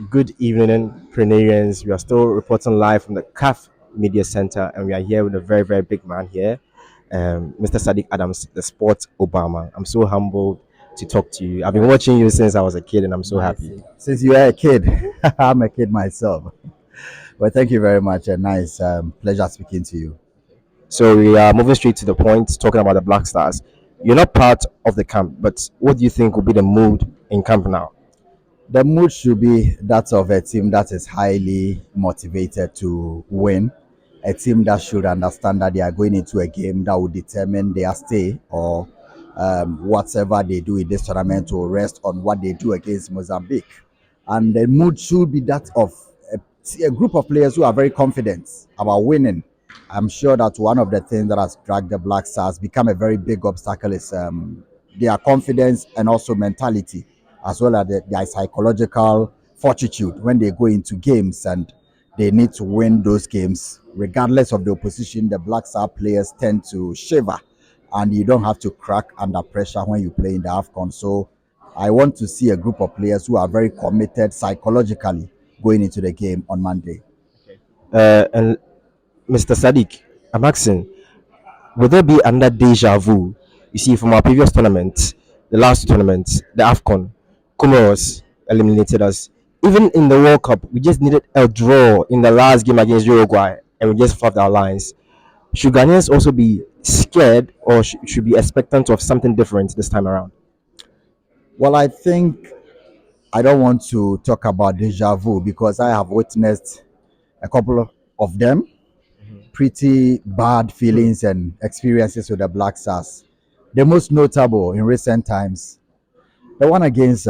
Good evening, Prenarians. We are still reporting live from the CAF Media Center, and we are here with a very, very big man here, Mr. Saddick Adams, the sports Obama. I'm so humbled to talk to you. I've been watching you since I was a kid, and I'm so Nice. happy. Since you are a kid, I'm a kid myself. Well, thank you very much. A nice pleasure speaking to you. So we are moving straight to the point, talking about the Black Stars. You're not part of the camp, but what do you think will be the mood in camp now? The mood should be that of a team that is highly motivated to win, a team that should understand that they are going into a game that will determine their stay or whatever they do in this tournament will rest on what they do against Mozambique. And the mood should be that of a group of players who are very confident about winning. I'm sure that one of the things that has dragged the Black Stars become a very big obstacle is their confidence and also mentality, as well as their psychological fortitude when they go into games and they need to win those games. Regardless of the opposition, the Black Star players tend to shiver, and you don't have to crack under pressure when you play in the AFCON. So I want to see a group of players who are very committed psychologically going into the game on Monday. And Mr. Sadiq, I'm asking, will there be another deja vu? You see, from our previous tournament, the last two tournaments, the AFCON, Comoros eliminated us. Even in the World Cup, we just needed a draw in the last game against Uruguay, and we just fluffed our lines. Should Ghanaians also be scared, or should be expectant of something different this time around? Well, I think I don't want to talk about deja vu because I have witnessed a couple of them, pretty bad feelings and experiences with the Black Stars. The most notable in recent times, the one against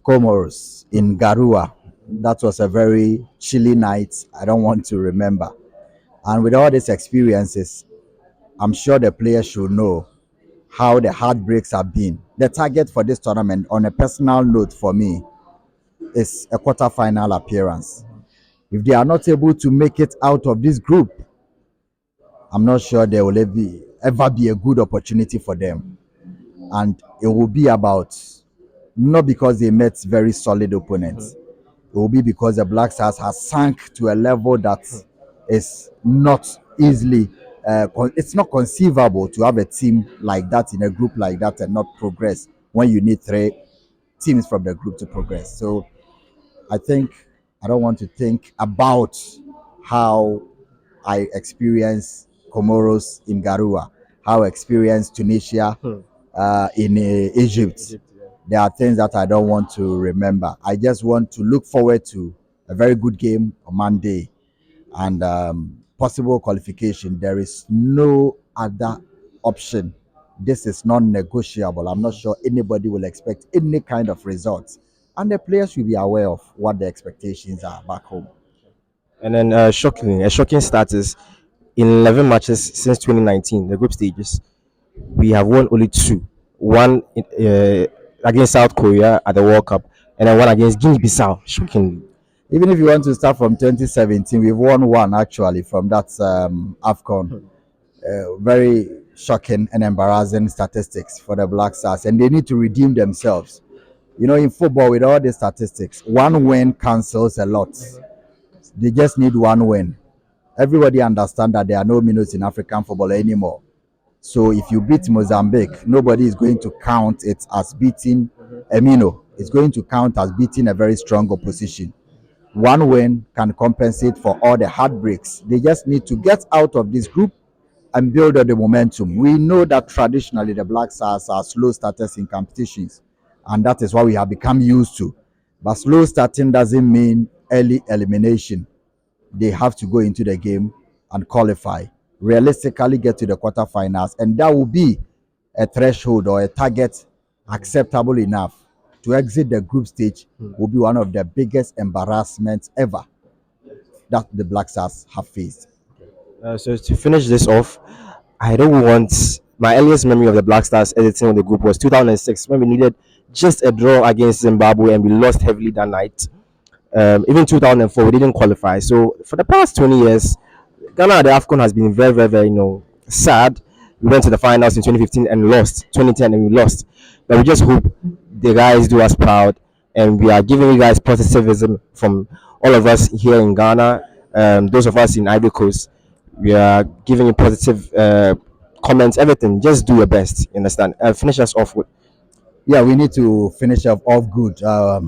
Comoros in Garua. That was a very chilly night. I don't want to remember. And with all these experiences, I'm sure the players should know how the heartbreaks have been. The target for this tournament, on a personal note for me, is a quarter-final appearance. If they are not able to make it out of this group, I'm not sure there will ever be a good opportunity for them. And it will be about not because they met very solid opponents. It will be because the Black Stars has sunk to a level that is not easily. It's not conceivable to have a team like that in a group like that and not progress when you need three teams from the group to progress. So I think I don't want to think about how I experienced Comoros in Garua, how I experienced Tunisia in Egypt. Egypt, yeah. There are things that I don't want to remember. I just want to look forward to a very good game on Monday and possible qualification. There is no other option. This is non-negotiable. I'm not sure anybody will expect any kind of results, and the players will be aware of what the expectations are back home. And then a shocking start is in 11 matches since 2019, the group stages, we have won only two. One against South Korea at the World Cup, and then one against Guinea-Bissau. Shocking. Even if you want to start from 2017, we've won one actually from that AFCON. Very shocking and embarrassing statistics for the Black Stars, and they need to redeem themselves. You know, in football, with all the statistics, one win cancels a lot. They just need one win. Everybody understand that there are no minutes in African football anymore. So if you beat Mozambique, nobody is going to count it as beating Emino. It's going to count as beating a very strong opposition. One win can compensate for all the heartbreaks. They just need to get out of this group and build on the momentum. We know that traditionally the Black Stars are slow starters in competitions, and that is what we have become used to. But slow starting doesn't mean early elimination. They have to go into the game and qualify, realistically get to the quarterfinals, and that will be a threshold or a target acceptable enough to exit the group stage. Will be one of the biggest embarrassments ever that the Black Stars have faced. So to finish this off, I don't want my earliest memory of the Black Stars editing of the group was 2006 when we needed just a draw against Zimbabwe and we lost heavily that night. Even 2004 we didn't qualify. So for the past 20 years, Ghana at the AFCON has been very, very, very, sad. We went to the finals in 2015 and lost. 2010 and we lost. But we just hope the guys do us proud and we are giving you guys positivism from all of us here in Ghana. Those of us in Ivory Coast, we are giving you positive comments, everything. Just do your best. You understand? Finish us off with. Yeah, we need to finish off good.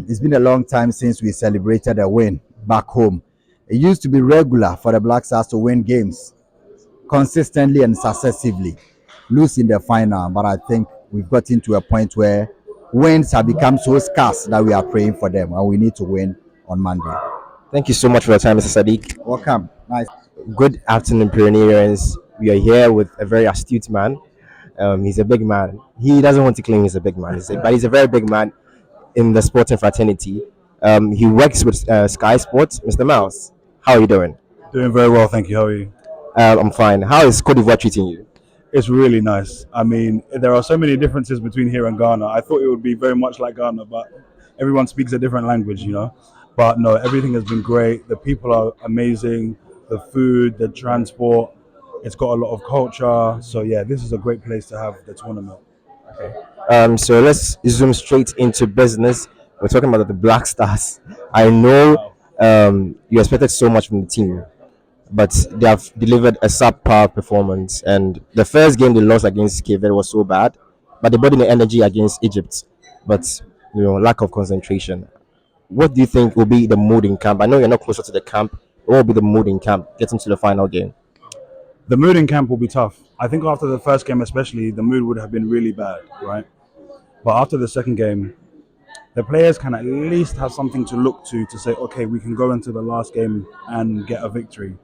It's been a long time since we celebrated a win back home. It used to be regular for the Black Stars to win games consistently and successively, lose in the final. But I think we've gotten to a point where wins have become so scarce that we are praying for them, and we need to win on Monday. Thank you so much for your time, Mr. Saddick. Welcome. Nice. Good afternoon, pioneers. We are here with a very astute man. He's a big man. He doesn't want to claim he's a big man, but he's a very big man in the sporting fraternity. He works with Sky Sports. Mr. Miles, how are you doing? Doing very well, thank you. How are you? I'm fine. How is Cote d'Ivoire treating you? It's really nice. I mean, there are so many differences between here and Ghana. I thought it would be very much like Ghana, but everyone speaks a different language, you know. But no, everything has been great. The people are amazing. The food, the transport. It's got a lot of culture. So yeah, this is a great place to have the tournament. So let's zoom straight into business. We're talking about the Black Stars. I know you expected so much from the team, but they have delivered a subpar performance. And the first game they lost against Cape Verde was so bad, but they brought in the energy against Egypt. But lack of concentration. What do you think will be the mood in camp? I know you're not closer to the camp. What will be the mood in camp getting to the final game? The mood in camp will be tough. I think after the first game, especially, the mood would have been really bad, right? But after the second game, the players can at least have something to look to say, okay, we can go into the last game and get a victory.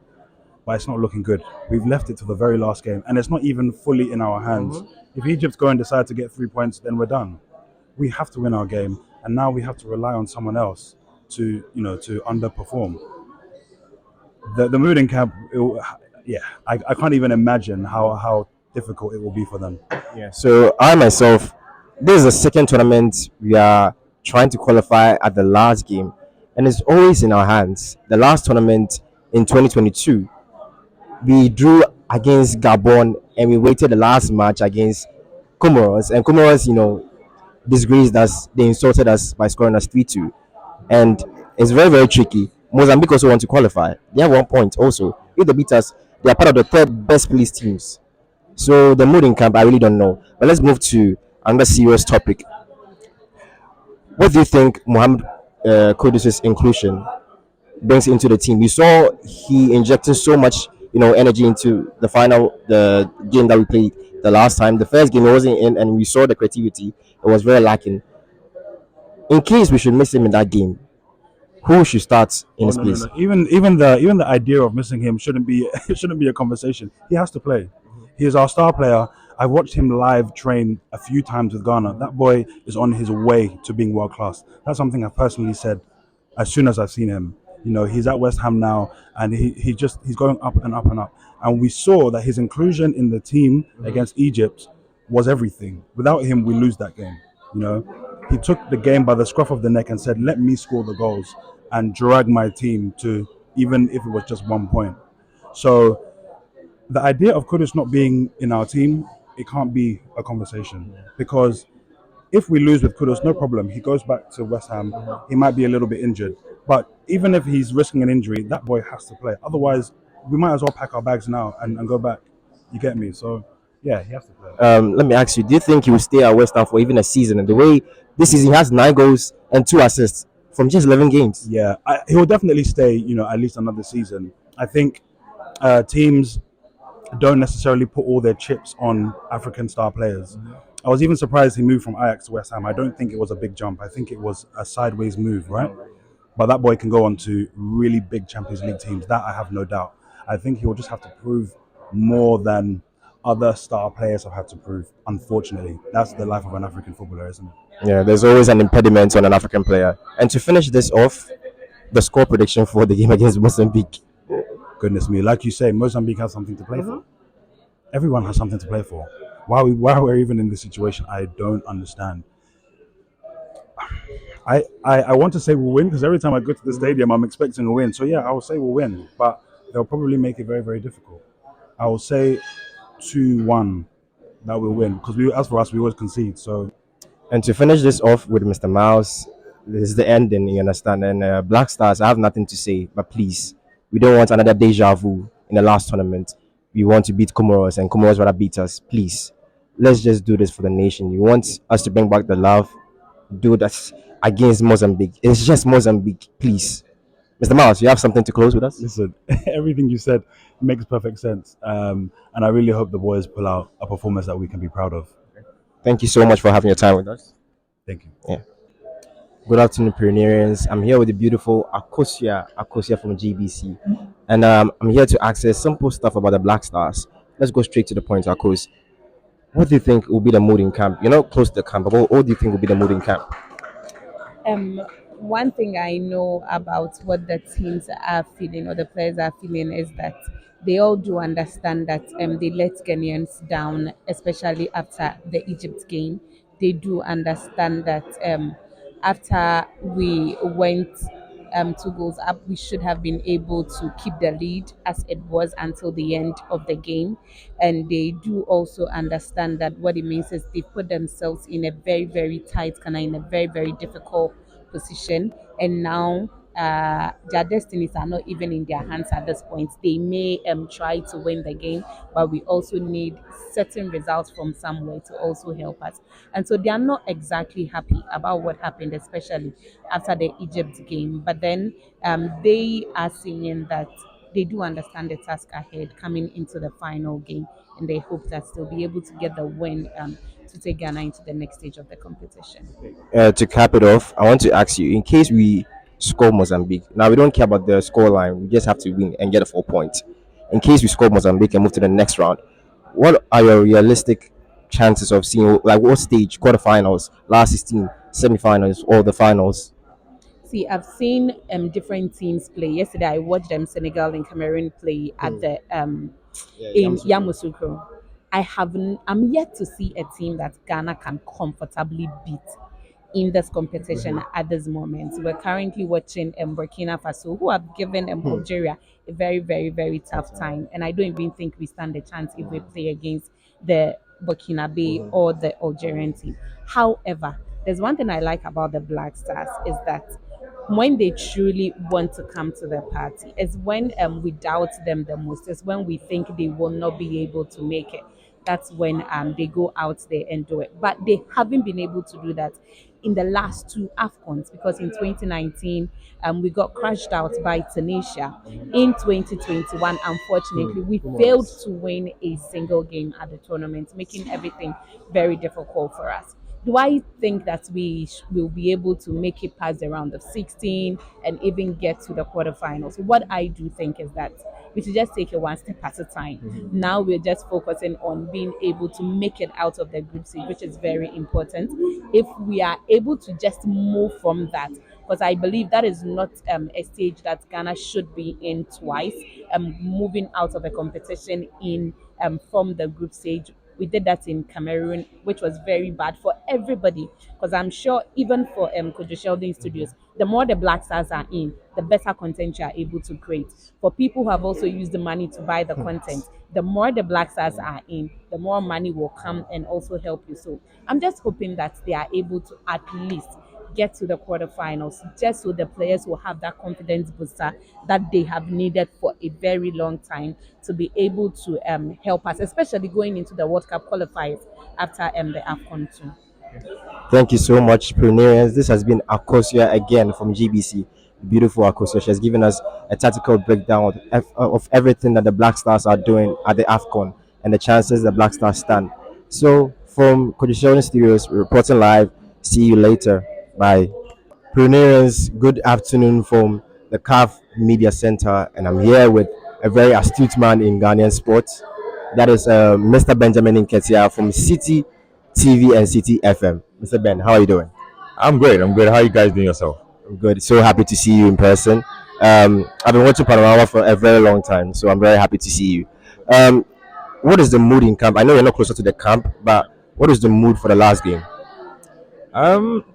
But it's not looking good. We've left it to the very last game, and it's not even fully in our hands. If Egypt go and decide to get 3 points, then we're done. We have to win our game, and now we have to rely on someone else to underperform. The mood in camp, I can't even imagine how difficult it will be for them. Yeah. So I myself, this is the second tournament we are trying to qualify at the last game, and it's always in our hands. The last tournament in 2022, we drew against Gabon, and we waited the last match against Comoros, and Comoros, disgraced us. They insulted us by scoring us 3-2, and it's very very tricky. Mozambique also want to qualify. They have 1 point also. If they beat us, they are part of the third best placed teams. So the mood in camp, I really don't know. But let's move to another serious topic. What do you think Mohammed Kudus' inclusion brings into the team? We saw he injected so much, energy into the game that we played the last time. The first game he wasn't in, and we saw the creativity. It was very lacking. In case we should miss him in that game, who should start in his place? No. Even the idea of missing him shouldn't be it shouldn't be a conversation. He has to play. He is our star player. I've watched him live train a few times with Ghana. That boy is on his way to being world class. That's something I've personally said as soon as I've seen him. He's at West Ham now, and he's going up and up and up. And we saw that his inclusion in the team against Egypt was everything. Without him, we lose that game. He took the game by the scruff of the neck and said, "Let me score the goals and drag my team to even if it was just 1 point." So the idea of Kudus not being in our team, it can't be a conversation, because if we lose with Kudus, no problem. He goes back to West Ham. He might be a little bit injured, but even if he's risking an injury, that boy has to play. Otherwise, we might as well pack our bags now and go back. You get me? So yeah, he has to play. Let me ask you: do you think he will stay at West Ham for even a season? And the way this season he has 9 goals and 2 assists from just 11 games. Yeah, he will definitely stay. At least another season. I think teams don't necessarily put all their chips on African star players. I was even surprised he moved from Ajax to West Ham. I don't think it was a big jump. I think it was a sideways move, right? But that boy can go on to really big Champions League teams. That I have no doubt. I think he will just have to prove more than other star players have had to prove. Unfortunately, that's the life of an African footballer, isn't it? Yeah, there's always an impediment on an African player. And to finish this off, the score prediction for the game against Mozambique. Goodness me, like you say, Mozambique has something to play for. Everyone has something to play for. Why we're even in this situation, I don't understand. I want to say we'll win, because every time I go to the stadium, I'm expecting a win. So yeah, I will say we'll win, but they'll probably make it very, very difficult. I will say 2-1 that we'll win, because as for us, we always concede. So And to finish this off with Mr. Miles, This is the ending, you understand? And Black Stars, I have nothing to say, but please, we don't want another deja vu in the last tournament. We want to beat Comoros, and Comoros rather beat us. Please, let's just do this for the nation. You want us to bring back the love? Do that against Mozambique. It's just Mozambique, please. Mr. Miles, you have something to close with us? Listen, everything you said makes perfect sense. And I really hope the boys pull out a performance that we can be proud of. Thank you so much for having your time with us. Thank you. Yeah. Good afternoon, pioneers. I'm here with the beautiful Akosia from GBC, and I'm here to ask you simple stuff about the Black Stars. Let's go straight to the point, Akos. What do you think will be the mood in camp? You're not close to the camp, but what do you think will be the mood in camp? Um, One thing I know about what the teams are feeling or the players are feeling is that they all do understand that they let Ghanaians down, especially after the Egypt game. They do understand that after we went 2 goals up, we should have been able to keep the lead as it was until the end of the game. And they do also understand that what it means is they put themselves in a very, very tight kind of in a very, very difficult position. And now their destinies are not even in their hands at this point. They may try to win the game, but we also need certain results from somewhere to also help us. And so they are not exactly happy about what happened, especially after the Egypt game. But then they are saying that they do understand the task ahead coming into the final game, and they hope that they'll be able to get the win to take Ghana into the next stage of the competition. To cap it off, I want to ask you, in case we score Mozambique, now we don't care about the score line, we just have to win and get a 4 point. In case we score Mozambique and move to the next round, what are your realistic chances of seeing, like, what stage, quarterfinals, last 16, semifinals, or the finals? See, I've seen different teams play. Yesterday, I watched Senegal and Cameroon play at the in Yamoussoukro. I'm yet to see a team that Ghana can comfortably beat in this competition at this moment. We're currently watching Burkina Faso, who have given Algeria a very, very, very tough time. And I don't even think we stand a chance if we play against the Burkinabe or the Algerian team. However, there's one thing I like about the Black Stars is that when they truly want to come to the party is when we doubt them the most. Is when we think they will not be able to make it. That's when they go out there and do it. But they haven't been able to do that in the last two AFCONs because in 2019 we got crushed out by Tunisia. In 2021, unfortunately, we failed to win a single game at the tournament, making everything very difficult for us. Do I think that we will be able to make it past the round of 16 and even get to the quarterfinals? What I do think is that we should just take it one step at a time. Now we're just focusing on being able to make it out of the group stage, which is very important. If we are able to just move from that, because I believe that is not a stage that Ghana should be in twice, moving out of a competition in from the group stage. We did that in Cameroon, which was very bad for everybody. Because I'm sure even for Kojo Sheldon Studios, the more the Black Stars are in, the better content you are able to create. For people who have also used the money to buy the content, the more the Black Stars are in, the more money will come and also help you. So I'm just hoping that they are able to at least get to the quarterfinals, just so the players will have that confidence booster that they have needed for a very long time to be able to help us, especially going into the World Cup qualifiers after the AFCON too. Thank you so much, pioneers. This has been Akosia again from GBC. Beautiful Akosia. She has given us a tactical breakdown of everything that the Black Stars are doing at the AFCON and the chances the Black Stars stand. So, from Kodishoni Studios, reporting live. See you later. Bye. Pioneers, good afternoon from the CAF Media Center, and I'm here with a very astute man in Ghanaian sports. That is Mr. Benjamin Nketsiah from City TV and City FM. Mr. Ben, how are you doing? I'm great. I'm great. How are you guys doing yourself? I'm good. So happy to see you in person. I've been watching Panorama for a very long time, so I'm very happy to see you. Um, what is the mood in camp? I know you're not closer to the camp, but what is the mood for the last game? Um,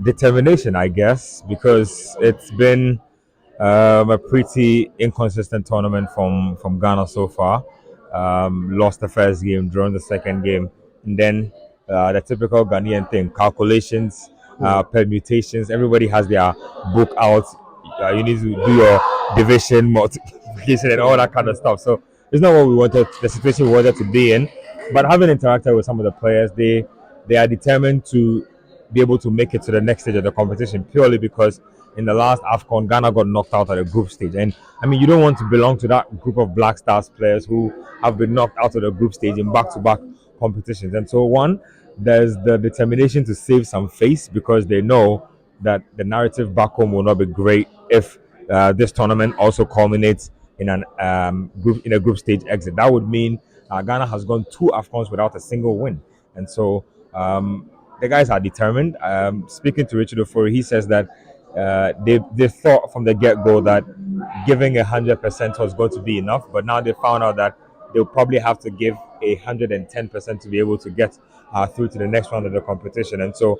Determination, I guess, because it's been a pretty inconsistent tournament from Ghana so far. Lost the first game, drawn the second game, and then the typical Ghanaian thing: calculations. permutations. Everybody has their book out. You need to do your division, multiplication, and all that kind of stuff. So it's not what we wanted, the situation we wanted to be in. But having interacted with some of the players, they are determined to be able to make it to the next stage of the competition purely because in the last AFCON, Ghana got knocked out at the group stage. And I mean, you don't want to belong to that group of Black Stars players who have been knocked out of the group stage in back to back competitions. And so, one, there's the determination to save some face because they know that the narrative back home will not be great if this tournament also culminates in an a group stage exit. That would mean Ghana has gone 2 AFCONs without a single win, and so the guys are determined. Speaking to Richard Ofori, he says that they thought from the get go that giving 100% was going to be enough, but now they found out that they'll probably have to give 110% to be able to get through to the next round of the competition. And so,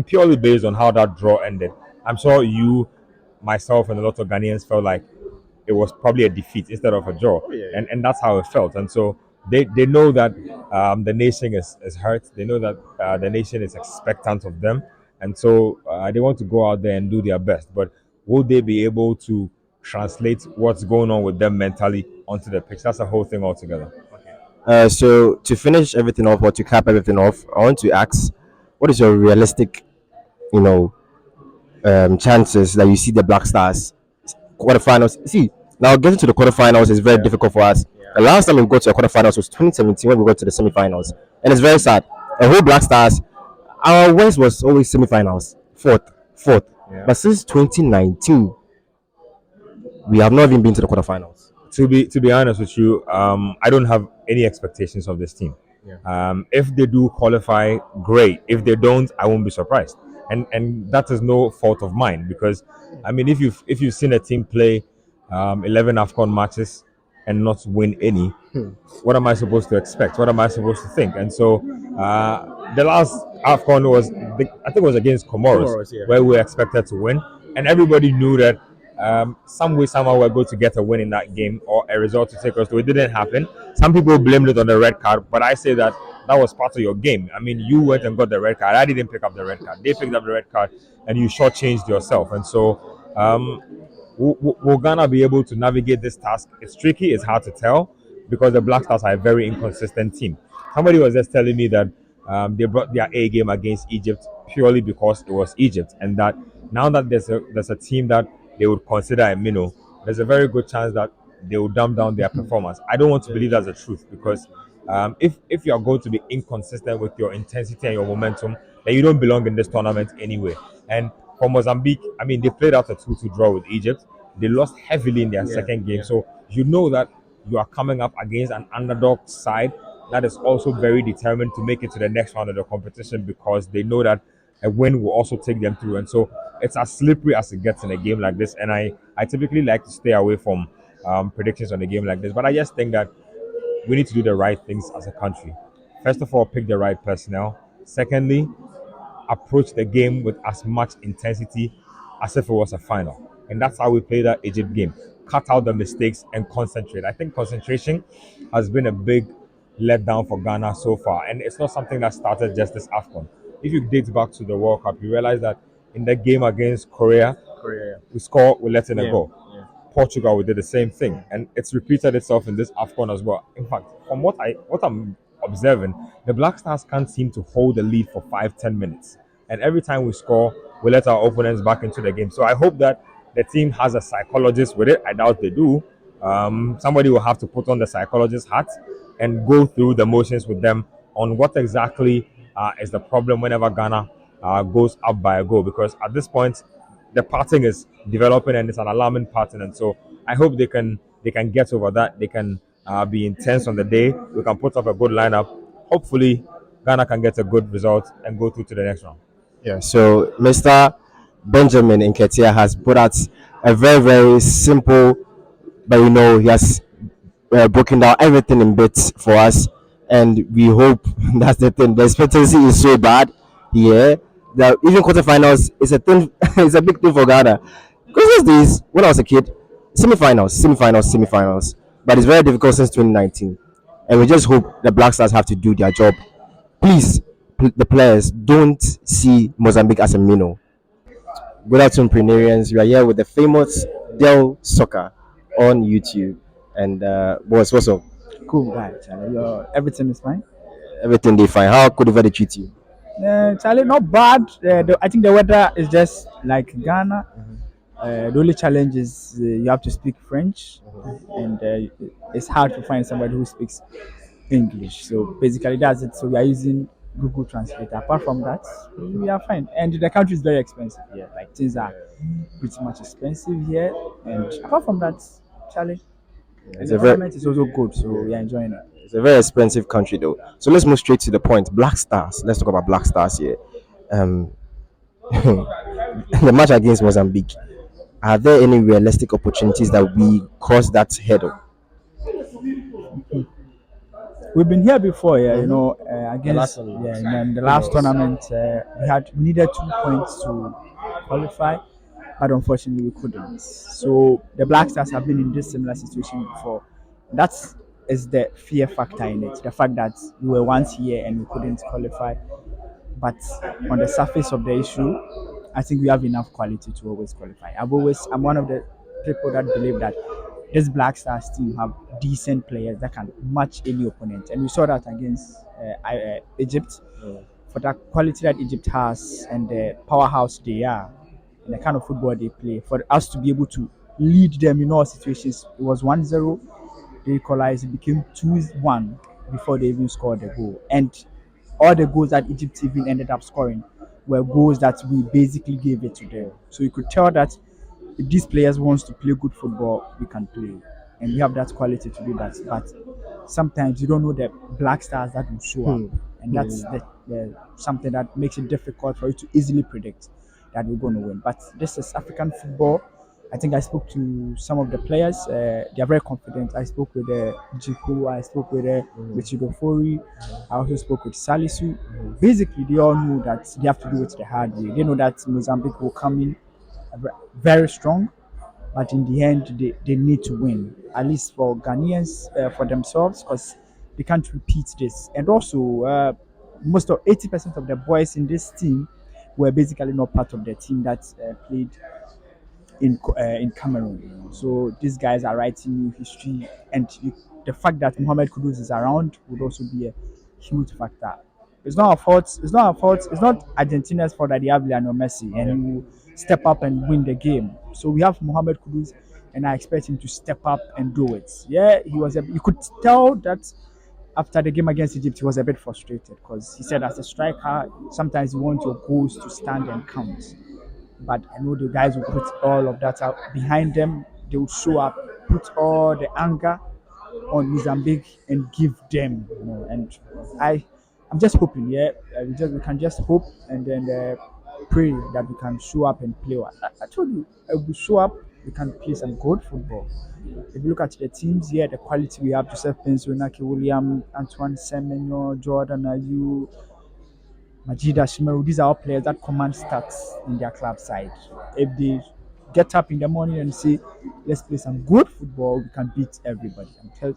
purely based on how that draw ended, I'm sure you, myself, and a lot of Ghanaians felt like it was probably a defeat instead of a draw. And that's how it felt. And so they know that the nation is hurt. They know that the nation is expectant of them. And so they want to go out there and do their best. But will they be able to translate what's going on with them mentally onto the pitch? That's a whole thing altogether. So to finish everything off or to cap everything off, I want to ask, what is your realistic, you know, chances that you see the Black Stars quarterfinals? See, now getting to the quarterfinals is very difficult for us. The last time we got to the quarterfinals was 2017 when we got to the semifinals, and it's very sad. The whole Black Stars, our West was always semifinals, fourth. But since 2019, we have not even been to the quarterfinals. To be honest with you, I don't have any expectations of this team. If they do qualify, great. If they don't, I won't be surprised. And that is no fault of mine because, I mean, if you've seen a team play 11 AFCON matches and not win any, what am I supposed to expect? What am I supposed to think? And so the last AFCON was, I think it was against Comoros, where we were expected to win. And everybody knew that some way, somehow, we're going to get a win in that game or a result to take us to. It didn't happen. Some people blamed it on the red card, but I say that was part of your game. I mean, you went and got the red card. I didn't pick up the red card. They picked up the red card, and you shortchanged yourself. And so, will Ghana be able to navigate this task? It's tricky. It's hard to tell because the Black Stars are a very inconsistent team. Somebody was just telling me that they brought their A game against Egypt purely because it was Egypt, and that now that there's a team that they would consider a minnow, there's a very good chance that they will dumb down their performance. I don't want to believe that's the truth because if you are going to be inconsistent with your intensity and your momentum, then you don't belong in this tournament anyway. And for Mozambique, I mean, they played out a 2-2 draw with Egypt. They lost heavily in their second game. So you know that you are coming up against an underdog side that is also very determined to make it to the next round of the competition because they know that a win will also take them through. And so it's as slippery as it gets in a game like this. And I typically like to stay away from predictions on a game like this. But I just think that we need to do the right things as a country. First of all, pick the right personnel. Secondly, approach the game with as much intensity as if it was a final. And that's how we play that Egypt game. Cut out the mistakes and concentrate. I think concentration has been a big letdown for Ghana so far. And it's not something that started just this AFCON. If you date back to the World Cup, you realize that in the game against Korea, we score, we let in a goal. Portugal, we did the same thing, and it's repeated itself in this AFCON as well. In fact, from what I'm observing, the Black Stars can't seem to hold the lead for 5-10 minutes, and every time we score, we let our opponents back into the game. So I hope that the team has a psychologist with it. I doubt they do. Somebody will have to put on the psychologist hat and go through the motions with them on what exactly is the problem whenever Ghana goes up by a goal, because at this point the pattern is developing and it's an alarming pattern. And so I hope they can get over that. They can be intense on the day. We can put up a good lineup. Hopefully Ghana can get a good result and go through to the next round. Yeah, so Mr. Benjamin Nketsiah has put out a very, very simple, but he has broken down everything in bits for us, and we hope that's the thing. The expectancy is so bad, that even quarterfinals is a thing. It's a big thing for Ghana. Because those days, when I was a kid, semifinals, but it's very difficult since 2019, and we just hope the Black Stars have to do their job. Please the players don't see Mozambique as a minnow. Good afternoon, Prenarians. We are here with the famous Del Soccer on YouTube. And boss, what's up? Cool guy, Charlie. Everything is fine. Everything they fine. How could they treat you? Charlie, not bad. I think the weather is just like Ghana. The only challenge is you have to speak French, and it's hard to find somebody who speaks English. So basically, that's it. So we are using Google Translate. Apart from that, we are fine. And the country is very expensive here. Like things are pretty much expensive here. And apart from that, Charlie, and the government is also good. So we are enjoying it. It's a very expensive country, though. So let's move straight to the point. Black Stars. Let's talk about Black Stars here. The match against Mozambique. Are there any realistic opportunities that we cross that hurdle? We've been here before, yeah. You know, against in the last tournament, we needed 2 points to qualify, but unfortunately we couldn't. So the Black Stars have been in this similar situation before. That is the fear factor in it. The fact that we were once here and we couldn't qualify. But on the surface of the issue, I think we have enough quality to always qualify. I'm one of the people that believe that this Black Stars team have decent players that can match any opponent, and we saw that against Egypt. For that quality that Egypt has and the powerhouse they are, and the kind of football they play, for us to be able to lead them in all situations, it was 1-0. They equalized, it became 2-1 before they even scored the goal, and all the goals that Egypt even ended up scoring were goals that we basically gave it to them. So you could tell that if these players wants to play good football, we can play, and we have that quality to do that. But sometimes you don't know the Black Stars that will show up, and that's the something that makes it difficult for you to easily predict that we're going to win. But this is African football. I think I spoke to some of the players. They are very confident. I spoke with Jiku. I spoke with Richigofori. I also spoke with Salisu. Basically, they all know that they have to do it the hard way. They know that Mozambique will come in very strong, but in the end, they need to win, at least for Ghanaians, for themselves, because they can't repeat this. And also, most of 80% of the boys in this team were basically not part of the team that played in Cameroon. So these guys are writing new history, and the fact that Mohammed Kudus is around would also be a huge factor. It's not our fault. It's not our fault. It's not Argentina's fault that they have Lionel Messi and he will step up and win the game. So we have Mohammed Kudus, and I expect him to step up and do it. Yeah, you could tell that after the game against Egypt, he was a bit frustrated because he said, as a striker, sometimes you want your goals to stand and count. But I know the guys will put all of that out behind them. They will show up, put all the anger on Mozambique and give them. And I'm just hoping, we can just hope and then pray that we can show up and play well. I told you, if we show up, we can play some good football. If you look at the teams here, the quality we have: Joseph Penso, Naki William, Antoine Semenyo, Jordan Ayew, Majida Shimeru, these are all players that command stats in their club side. If they get up in the morning and say, let's play some good football, we can beat everybody.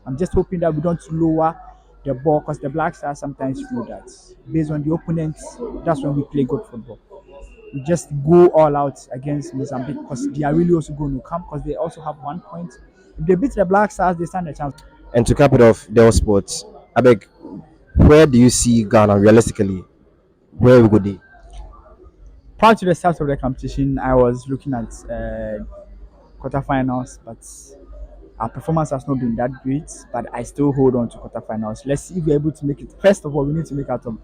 I'm just hoping that we don't lower the ball, because the Black Stars sometimes do that. Based on the opponents, that's when we play good football. We just go all out against Mozambique because they are really also going to come, because they also have 1 point. If they beat the Black Stars, they stand a chance. And to cap it off, Dell Sports, I beg, where do you see Ghana realistically? Where we go there? Prior to the start of the competition, I was looking at quarterfinals, but our performance has not been that great. But I still hold on to quarterfinals. Let's see if we're able to make it. First of all, we need to make out of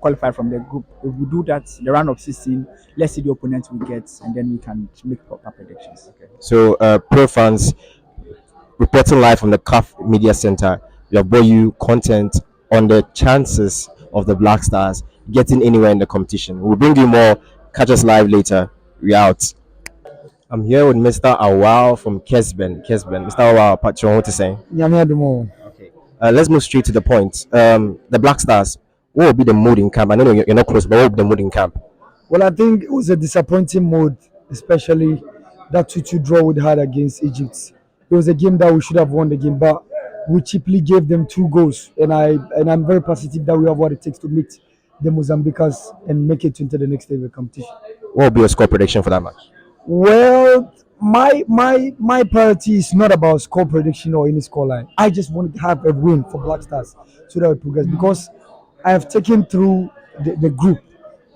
qualify from the group. If we do that, the round of 16, let's see the opponents we get, and then we can make proper predictions. Okay. So, pro fans reporting live from the CAF Media Center, we'll bring you content on the chances of the Black Stars getting anywhere in the competition. We'll bring you more. Catch us live later. We out. I'm here with Mr. Awal from Kesben. Mr. Awal, Patron, what to say? Okay. Let's move straight to the point. The Black Stars, what will be the mood in camp? I know you're not close, but what will be the mood in camp? Well, I think it was a disappointing mood, especially that 2-2 draw we had against Egypt. It was a game that we should have won the game, but we cheaply gave them 2 goals, and I'm very positive that we have what it takes to meet the Mozambicans and make it into the next stage of the competition. What will be your score prediction for that match? Well, my priority is not about score prediction or any score line. I just want to have a win for Black Stars so that we progress, because I have taken through the group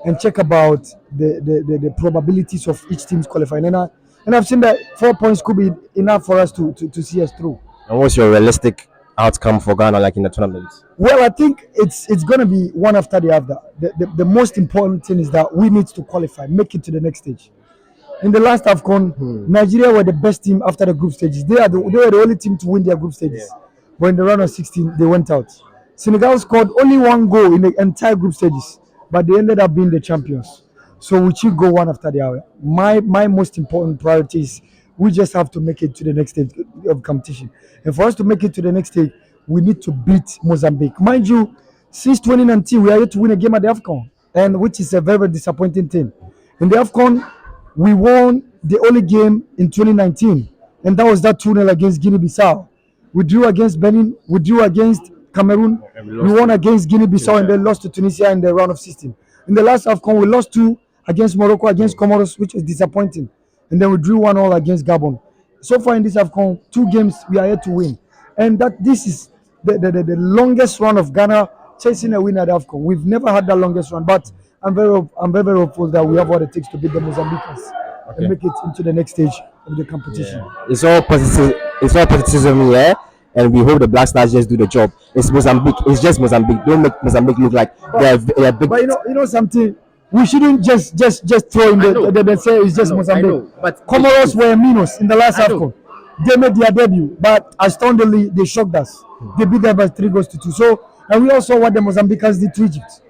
and check about the probabilities of each team's qualifying, and I've seen that 4 points could be enough for us to see us through. And what's your realistic outcome for Ghana, like in the tournament? Well, I think it's going to be one after the other. The most important thing is that we need to qualify, make it to the next stage. In the last AFCON, Nigeria were the best team after the group stages. They were the only team to win their group stages. But in the round of 16, they went out. Senegal scored only 1 goal in the entire group stages, but they ended up being the champions. So we should go one after the other. My most important priority is we just have to make it to the next stage of competition. And for us to make it to the next stage, we need to beat Mozambique. Mind you, since 2019, we are yet to win a game at the AFCON, and which is a very, very disappointing thing. In the AFCON, we won the only game in 2019, and that was that 2-0 against Guinea-Bissau. We drew against Benin, we drew against Cameroon, we won against Guinea-Bissau, and then lost to Tunisia in the round of 16. In the last AFCON, we lost 2 against Morocco, against Comoros, which was disappointing, and then we drew 1-1 against Gabon. So far in this AFCON, 2 games we are yet to win, and that this is the longest run of Ghana chasing a win at AFCON. We've never had that longest run, but I'm very hopeful that we have what it takes to beat the Mozambicans and make it into the next stage of the competition. It's all positive. It's all positivism here, and we hope the Black Stars just do the job. It's Mozambique. It's just Mozambique. Don't make Mozambique look like they're big. But you know something, we shouldn't just throw in the say it's just Mozambique. But Comoros were minus in the last AFCON. They made their debut, but astoundingly they shocked us. They beat them by 3 goals to 2. So, and we also what the Mozambicans did to Egypt.